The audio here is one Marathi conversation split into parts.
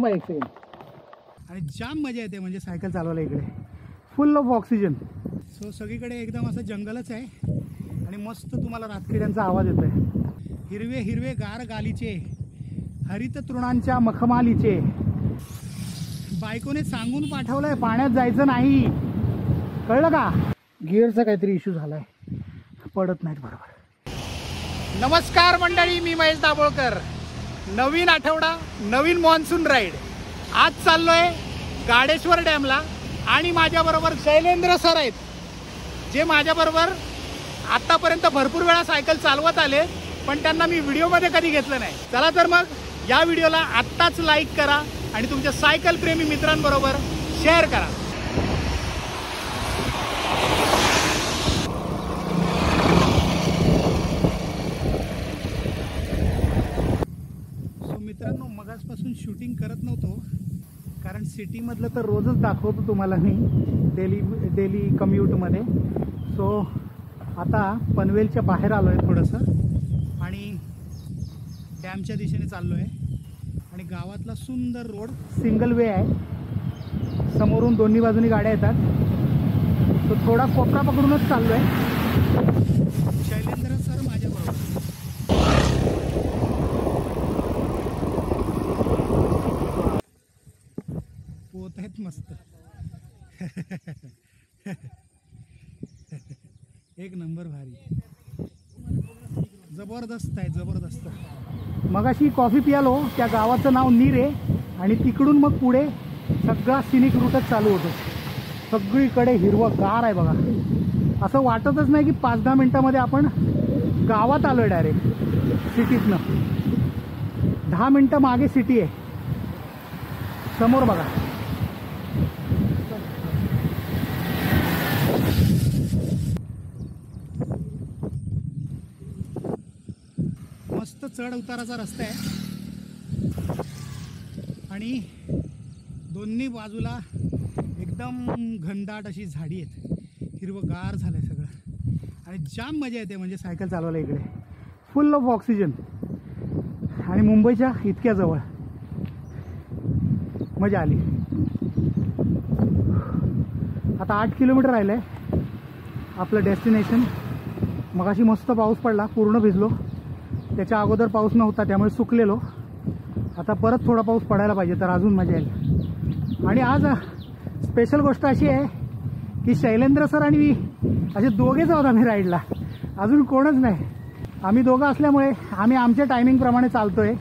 थांबा एक सेकंड. आणि जाम मजा येते म्हणजे सायकल चालवायला इकडे. फुल ऑफ ऑक्सिजन. सो सगळीकडे एकदम असं जंगलच आहे आणि मस्त तुम्हाला रातकिड्यांचा आवाज येतोय. हिरवे हिरवे गार गालीचे, हरित तृणांच्या मखमालीचे. बायकोने सांगून पाठवलंय पाण्यात जायचं नाही, कळलं का? गिअरचा काहीतरी इश्यू झालाय, पडत नाहीत बरोबर. नमस्कार मंडळी, मी महेश दाभोळकर. नवीन आठवडा, नवीन मॉन्सून राईड. आज चाललोय गाडेश्वर डॅमला आणि माझ्याबरोबर शैलेंद्र सर आहेत, जे माझ्याबरोबर आतापर्यंत भरपूर वेळा सायकल चालवत आले, पण त्यांना मी व्हिडिओमध्ये कधी घेतलं नाही. चला तर मग या व्हिडिओला आत्ताच लाईक करा आणि तुमच्या सायकल प्रेमी मित्रांबरोबर शेअर करा. सो मित्रांनो, मगासपासून शूटिंग करत नव्हतो कारण सिटीमधलं तर रोजच दाखवतो तुम्हाला मी डेली कम्युटमध्ये. सो आता पनवेलच्या बाहेर आलो आहे थोडंसं आणि डॅमच्या दिशेने चाललो आहे. आणि गावातला सुंदर रोड, सिंगल वे आहे, समोरून दोन्ही बाजूनी गाड्या येतात. तो थोडा कोपरा पकडूनच चाललो आहे. शैलेंद्र सर माझ्याबरोबर. पोत आहेत मस्त. एक नंबर भारी, जबरदस्त आहे, जबरदस्त. मगाशी कॉफी पियालो, त्या गावाचं नाव नीर आहे आणि तिकडून मग पुढे सगळा सिनिक रूटच चालू होतो. सगळीकडे हिरवंगार आहे बघा. असं वाटतच नाही की 5-10 मिनिटामध्ये आपण गावात आलोय डायरेक्ट सिटीतनं. 10 मिनिटं मागे सिटी आहे. समोर बघा. मस्त चढ उताराचा रस्ता आहे आणि दोन्ही बाजूला एकदम घनदाट अशी झाडी आहेत. हिरवंगार झालंय सगळं आणि जाम मजा येते म्हणजे सायकल चालवायला इकडे. फुल ऑफ ऑक्सिजन आणि मुंबईच्या इतक्या जवळ. मजा आली. आता 8 किलोमीटर राहिलंय आपलं डेस्टिनेशन. मगाशी मस्त पाऊस पडला, पूर्ण भिजलो. त्याच्या अगोदर पाऊस नव्हता त्यामुळे सुकलेलो. आता परत थोडा पाऊस पडायला पाहिजे तर अजून मजा येईल. आणि आज स्पेशल गोष्ट अशी आहे की शैलेंद्र सर आणि मी असे दोघेच आहोत आम्ही राईडला, अजून कोणच नाही. आम्ही दोघं असल्यामुळे आम्ही आमच्या टायमिंगप्रमाणे चालतोय.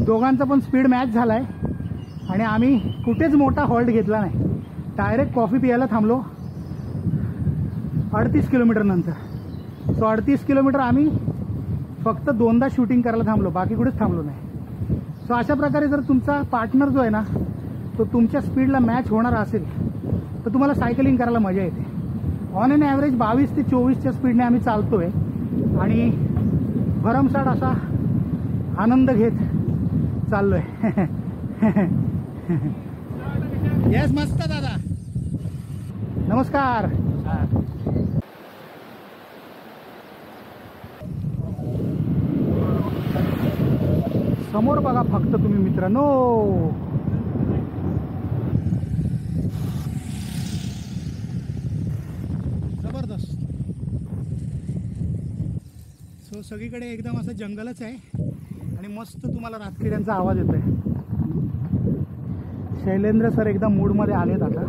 दोघांचा पण स्पीड मॅच झाला आहे आणि आम्ही कुठेच मोठा हॉल्ट घेतला नाही. डायरेक्ट कॉफी पियायला थांबलो 38 किलोमीटर नंतर. सो 38 किलोमीटर आम्ही फक्त 2दा शूटिंग करायला थांबलो, बाकी कुठेच थांबलो नाही. सो अशा प्रकारे जर तुमचा पार्टनर जो आहे ना तो तुमच्या स्पीडला मॅच होणार असेल तर तुम्हाला सायकलिंग करायला मजा येते. ऑन एन ॲव्हरेज 22 ते 24च्या स्पीडने आम्ही चालतोय आणि भरमसाठ असा आनंद घेत चाललोय. येस, मस्त दादा, नमस्कार. समोर बघा फक्त तुम्ही मित्रांनो. जबरदस्त. सो सगळीकडे एकदम असं जंगलच आहे आणि मस्त तुम्हाला रातकिड्यांचा आवाज येतोय. शैलेंद्र सर एकदम मूडमध्ये आलेत आता.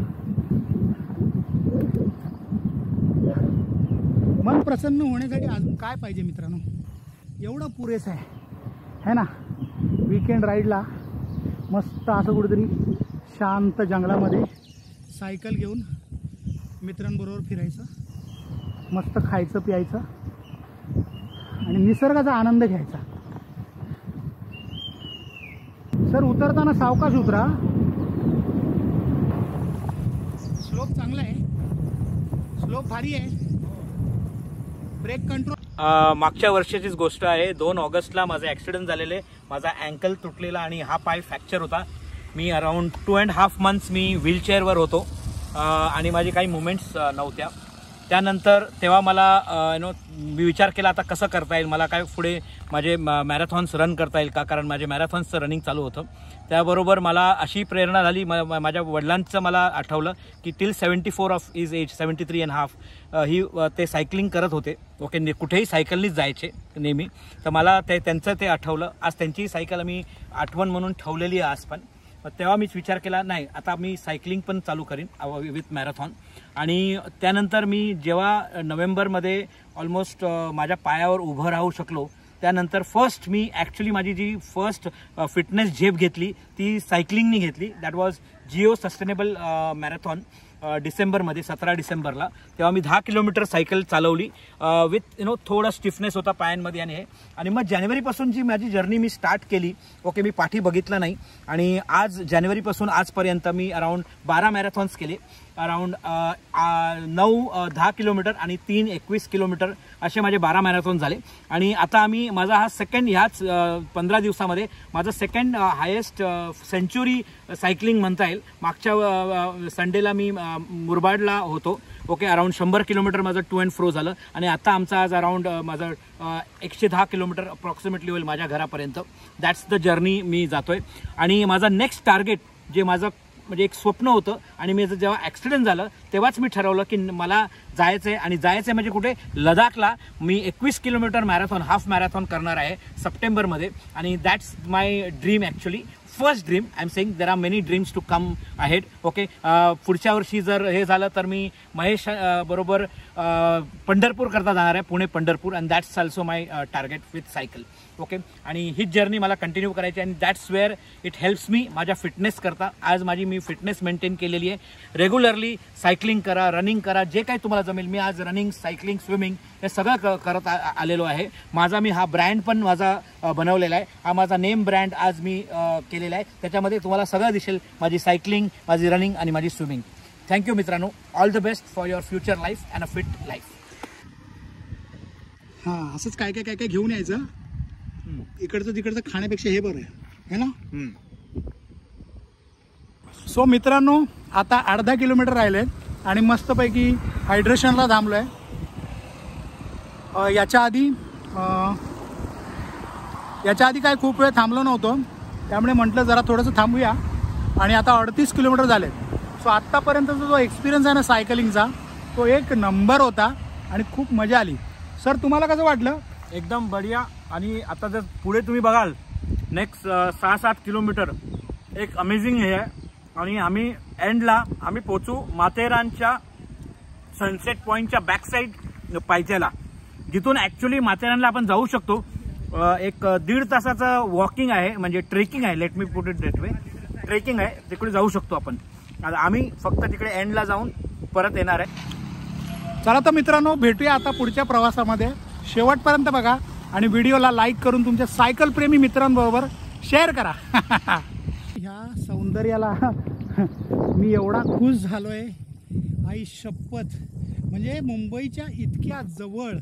मन प्रसन्न होण्यासाठी अजून काय पाहिजे मित्रांनो, एवढं पुरेसं आहे ना. वीकेंड राईडला मस्त असं कुठेतरी शांत जंगलामध्ये सायकल घेऊन मित्रांबरोबर फिरायचं, मस्त खायचं प्यायचं आणि निसर्गाचा आनंद घ्यायचा. सर उतरताना सावकाश उतरा, स्लोप चांगला आहे, स्लोप भारी आहे, ब्रेक कंट्रोल. मागच्या वर्षाचीच गोष्ट आहे. 2 ऑगस्टला माझा ॲक्सिडेंट झालेले, माझा अँकल तुटलेला आणि हा पाय फ्रॅक्चर होता. मी अराउंड 2.5 मंथ्स मी व्हीलचेअरवर होतो आणि माझी काही मुवमेंट्स नव्हत्या. त्यानंतर तेव्हा मला मी विचार केला आता कसं करता येईल, मला काय पुढे माझे मॅरेथॉन्स रन करता येईल का, कारण माझे मॅरेथॉन्सचं रनिंग चालू होतं. त्याबरोबर मला अशी प्रेरणा झाली, माझ्या वडिलांचं मला आठवलं की टिल 74 ऑफ इज एज 73.5 ही ते सायकलिंग करत होते. ओके, कुठेही सायकलनीच जायचे नेहमी. तर मला त्यांचं ते आठवलं. आज त्यांची सायकल मी आठवण म्हणून ठेवलेली आहे आज पण. तेव्हा मीच विचार केला नाही आता मी सायकलिंग पण चालू करीन विथ मॅरेथॉन. आणि त्यानंतर मी जेव्हा नोव्हेंबरमध्ये ऑलमोस्ट माझ्या पायावर उभं राहू शकलो, त्यानंतर फर्स्ट मी ॲक्च्युली माझी जी फर्स्ट फिटनेस झेप घेतली ती सायकलिंगनी घेतली. That was Jio sustainable marathon डिसेंबरमध्ये 17 डिसेंबरला. तेव्हा मी 10 किलोमीटर सायकल चालवली विथ थोडा स्टिफनेस होता पायांमध्ये आणि हे. आणि मग जानेवारीपासून जी माझी जर्नी मी स्टार्ट केली. ओके, मी पाठी बघितलं नाही आणि आज जानेवारीपासून आजपर्यंत मी अराऊंड 12 मॅरेथॉन्स केले. अराऊंड 9-10 किलोमीटर आणि 3-21 किलोमीटर असे माझे 12 मॅरेथॉन झाले. आणि आता माझा हा सेकंड ह्याच 15 दिवसामध्ये माझं सेकंड हायेस्ट सेंचुरी सायकलिंग म्हणता येईल. मागच्या संडेला मी मुरबाडला होतो. ओके, अराऊंड 100 किलोमीटर माझं टू अँड फ्रो झालं. आणि आता आमचं आज अराऊंड माझं 110 किलोमीटर अप्रॉक्सिमेटली होईल माझ्या घरापर्यंत. दॅट्स द जर्नी मी जातोय. आणि माझं नेक्स्ट टार्गेट जे माझं म्हणजे एक स्वप्न होतं आणि मी जेव्हा ॲक्सिडेंट झालं तेव्हाच मी ठरवलं की मला जायचं आहे. आणि जायचं आहे म्हणजे कुठे, लडाखला. मी 21 किलोमीटर मॅरेथॉन, हाफ मॅरेथॉन करणार आहे सप्टेंबरमध्ये. आणि that's my dream actually, first dream. I am saying there are many dreams to come ahead. Okay, पुढच्या वर्षी जर हे झालं तर मी महेश बरोबर पंढरपूर करता जाणार आहे, Pune Pandharpur. And that's also my target with cycle. Okay, आणि हीच जर्नी मला कंटिन्यू करायची. आणि that's where it helps me माझ्या फिटनेस करता. आज मी फिटनेस मेंटेन केलेली आहे. रेग्युलरली सायकलिंग करा, रनिंग करा, जे काही तुम्हाला जमेल. मी आज रनिंग, सायकलिंग, स्विमिंग हे सगळं करत आलेलो आहे. मी हा ब्रँड पण माझा बनवलेला आहे. हा माझा नेम ब्रँड आज मी केलेला आहे. त्याच्यामध्ये तुम्हाला सगळं दिसेल, माझी सायकलिंग, माझी रनिंग आणि माझी स्विमिंग. थँक्यू मित्रांनो. All the best for your future life and a fit life. हां, असंच काय घेऊन यायचं. इकडचं तिकडचं खाण्यापेक्षा हे बरं आहे ना. सो मित्रांनो, आता अर्धा किलोमीटर राहिले आणि मस्तपैकी हायड्रेशनला थांबलो आहे. याच्या आधी काय खूप वेळ थांबलो नव्हतो, त्यामुळे म्हटलं जरा थोडंसं थांबूया. आणि आता 38 किलोमीटर झाले. सो आत्तापर्यंतचा जो एक्सपिरियन्स आहे ना सायकलिंगचा, तो एक नंबर होता आणि खूप मजा आली. सर, तुम्हाला कसं वाटलं? एकदम बढिया. आणि आता जर पुढे तुम्ही बघाल नेक्स्ट 6-7 किलोमीटर एक अमेझिंग हे आहे. आणि आम्ही एंडला पोचू माथेरानच्या सनसेट पॉईंटच्या बॅक साईड पायथ्याला, जिथून ॲक्च्युली माथेरानला आपण जाऊ शकतो. एक 1.5 तासाचं वॉकिंग आहे, म्हणजे ट्रेकिंग आहे. Let me put it that way. Trekking आहे, तिकडे जाऊ शकतो आपण. आम्ही फक्त तिकडे एंडला जाऊन परत येणार आहे. चला तर मित्रांनो, भेटूया आता पुढच्या प्रवासामध्ये. शेवटपर्यंत बघा आणि व्हिडिओला लाईक करून तुमच्या सायकल प्रेमी मित्रांबरोबर शेअर करा. ह्या सौंदर्याला मी एवढा खुश झालोय, आई शपथ. म्हणजे मुंबईच्या इतक्या जवळ,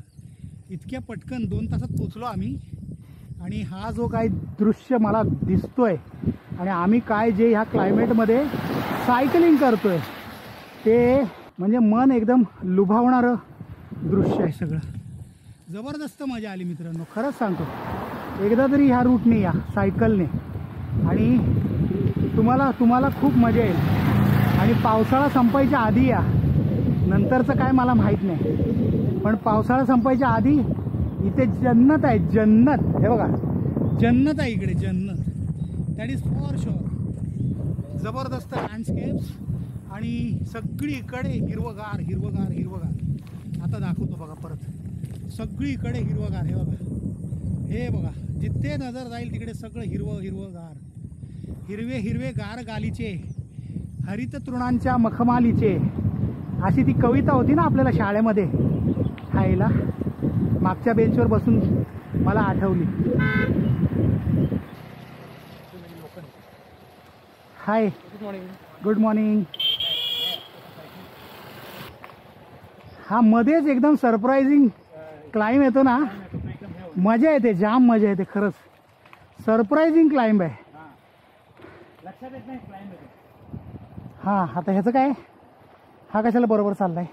इतक्या पटकन 2 तासात पोचलो आम्ही. आणि हा जो काही दृश्य मला दिसतोय आणि आम्ही काय जे ह्या क्लायमेटमध्ये सायकलिंग करतोय, ते म्हणजे मन एकदम लुभावणारं दृश्य आहे सगळं. जबरदस्त मजा आली मित्रांनो, खरंच सांगतो. एकदा तरी ह्या रूटने या सायकलने आणि तुम्हाला खूप मजा येईल. आणि पावसाळा संपायच्या आधी या. नंतरचं काय मला माहीत नाही, पण पावसाळा संपायच्या आधी इथे जन्नत आहे, जन्नत. हे बघा, जन्नत आहे इकडे, जन्नत. That is for sure. जबरदस्त लँडस्केप्स आणि सगळीकडे हिरवगार हिरवगार हिरवगार. आता दाखवतो बघा परत. सगळीकडे हिरवगार. हे बघा, हे बघा, जिथे नजर जाईल तिकडे सगळं हिरवगार. हिरवे हिरवे गार गालीचे, हरित तृणांच्या मखमालीचे, अशी ती कविता होती ना आपल्याला शाळेमध्ये. हायला मागच्या बेंचवर बसून मला आठवली. हाय, गुड मॉर्निंग. हा मध्येच एकदम सरप्राइजिंग क्लाइंब येतो ना, मजा येते, जाम मजा येते खरंच. सरप्राइजिंग क्लाइंब आहे. लक्षात येत नाही क्लाइंब येते. हां, आता ह्याचं काय, हा कशाला बरोबर चाललाय.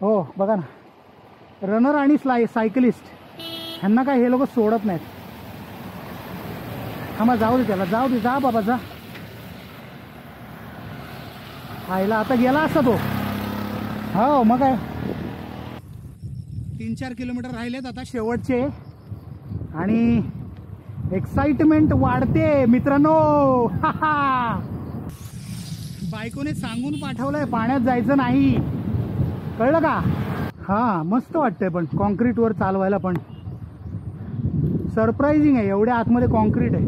हो बघा ना, रनर आणि सायकलिस्ट ह्यांना काय हे लोक सोडत नाहीत. थांबा, जाऊ दे त्याला, जाऊ दे, जा बाबा जा. आईला आता गेला असता तो. हो मग काय, 3-4 किलोमीटर राहिलेत आता शेवटचे आणि एक्साइटमेंट वाढते मित्रांनो. बायकोने सांगून पाठवलंय पाण्यात जायचं नाही, कळलं का? हा मस्त वाटतंय पण कॉन्क्रीटवर चालवायला पण सरप्राइजिंग आहे. एवढ्या आतमध्ये कॉन्क्रीट आहे.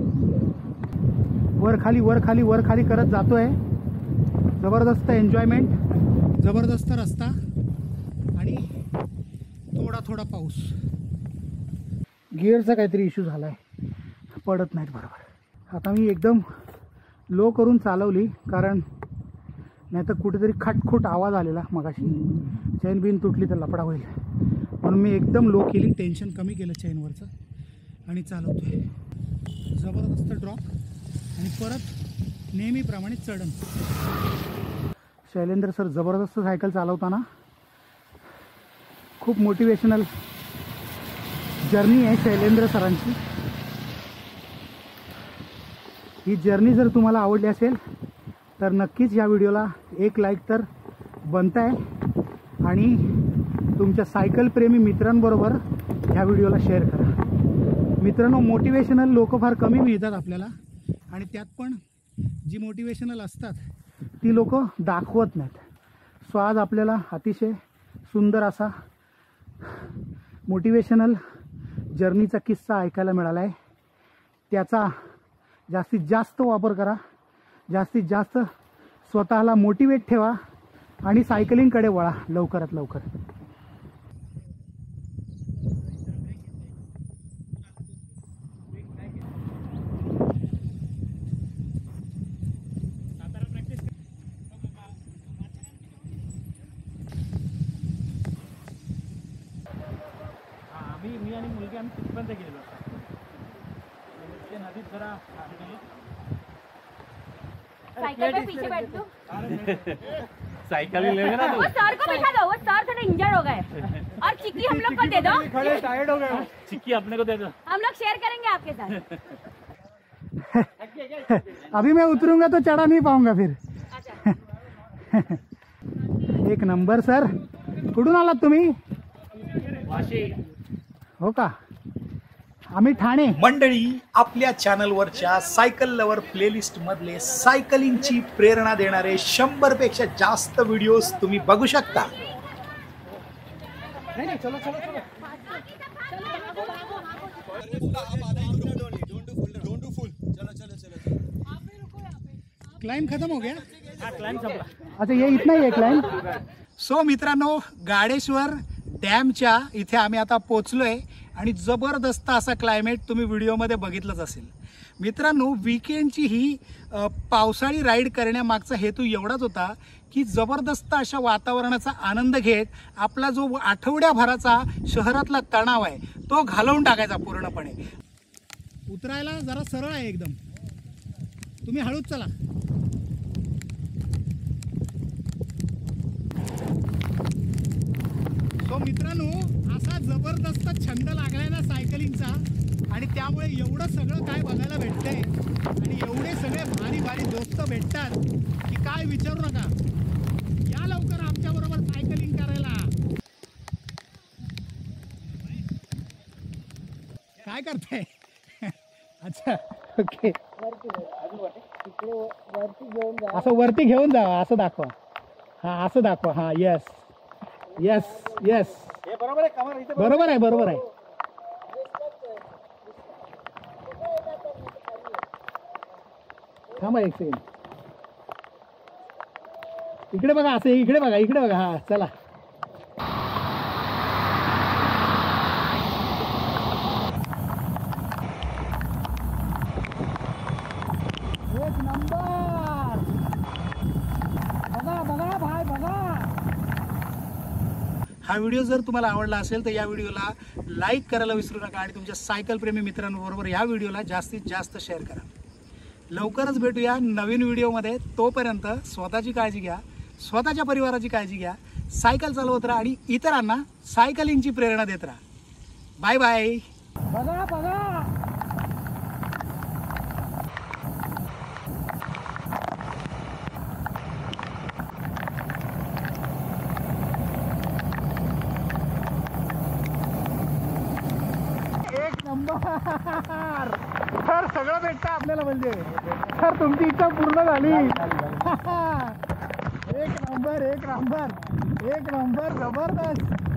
वर खाली वर खाली वर खाली करत जातोय. जबरदस्त एन्जॉयमेंट, जबरदस्त रस्ता आणि थोडा थोडा पाऊस. गिअरचा काहीतरी इश्यू झालाय, पडत नाहीत बरोबर. आता मी एकदम लो करून चालवली, कारण नाही तर कुठेतरी खटखुट आवाज आलेला मगाशी. चेन बिन तुटली तर लफडा होईल, म्हणून मी एकदम लो केली, टेन्शन कमी केलं चेनवरचं आणि चालवतोय. जबरदस्त ड्रॉप आणि परत नेहमीप्रमाणे चढण. शैलेंद्र सर जबरदस्त सायकल चालवताना. खूप मोटिवेशनल जर्नी आहे शैलेंद्र सरांची. ही जर्नी जर तुम्हाला आवडली असेल तर नक्कीच या व्हिडिओला 1 लाईक तर बनताय आणि तुमच्या सायकल प्रेमी मित्रांबरोबर ह्या व्हिडिओला शेअर करा. मित्रांनो, मोटिवेशनल लोक फार कमी मिळतात आपल्याला आणि त्यात पण जी मोटिवेशनल असतात ती लोक दाखवत नाहीत. सो आज आपल्याला अतिशय सुंदर असा मोटिवेशनल जर्नीचा किस्सा ऐकायला मिळाला आहे. त्याचा जास्तीत जास्त वापर करा, जास्तीत जास्त स्वतःला मोटिवेट ठेवा आणि सायकलिंगकडे वळा लवकरात लवकर. मी आणि मुलगी आम्ही तिथपर्यंत गेलेलो. नदीत जरा साइकिल पे पीछे बैठ दो. साइकिल ले लेना. वो सर को बिठा दो, वो सर थोड़ा इंजर्ड हो गए. और चिक्की हम लोग को दे दो. खड़े टायर्ड हो गए. चिक्की अपने को दे दो. हम लोग शेयर करेंगे आपके साथ. अभी मैं उतरूंगा तो चढ़ा नहीं पाऊंगा फिर. अच्छा. एक नंबर सर. कुठून आलात तुम्ही? वाशी. हो का? आम्ही ठाणे. मंडळी, आपल्या चॅनलवरच्या सायकल लवर प्लेलिस्ट मधले सायकलिंगची प्रेरणा देणारे 100 पेक्षा जास्त व्हिडिओज तुम्ही बघू शकता. क्लाइम खत्म हो गया. क्लाइम संपला. अच्छा, ये इतना ही है क्लाइम. सो मित्रांनो, गाडेश्वर डॅमच्या इथे आम्ही आता पोचलोय आणि जबरदस्त असा क्लायमेट तुम्ही व्हिडिओमध्ये बघितलंच असेल. मित्रांनो, वीकेंडची ही पावसाळी राईड करण्यामागचा हेतू एवढाच होता की जबरदस्त अशा वातावरणाचा आनंद घेत आपला जो आठवड्याभराचा शहरातला तणाव आहे तो घालवून टाकायचा पूर्णपणे. उतरायला जरा सरळ आहे एकदम, तुम्ही हळूच चला. तो मित्रांनो, असा जबरदस्त छंद लागलाय ना सायकलिंगचा आणि त्यामुळे एवढं सगळं काय बघायला भेटतंय आणि एवढे सगळे भारी भारी दोस्त भेटतात की काय विचारू नका. या लवकर आमच्या बरोबर सायकलिंग करायला. काय करताय? अच्छा, ओके. असं वरती घेऊन जा, असं दाखवा. हा, असं दाखवा. हा, येस येस येस, बरोबर आहे, बरोबर आहे. थांबा एक सेकंड. इकडे बघा, असं इकडे बघा, इकडे बघा. हा, चला. एक नंबर. बघा बघा भाई, बघा. हा व्हिडिओ जर तुम्हाला आवडला असेल तर या व्हिडिओला लाईक करायला विसरू नका आणि तुमच्या सायकल प्रेमी मित्रांबरोबर या व्हिडिओला जास्तीत जास्त शेअर करा. लवकरच भेटूया नवीन व्हिडिओमध्ये. तोपर्यंत स्वतःची काळजी घ्या, स्वतःच्या परिवाराची काळजी घ्या. सायकल चालवत राहा आणि इतरांना सायकलिंगची प्रेरणा देत राहा. Bye bye. बघा बघा एक नंबर. सर सगळं भेटतं आपल्याला म्हणजे. सर तुमची इच्छा पूर्ण झाली. एक नंबर एक नंबर एक नंबर जबरदस्त.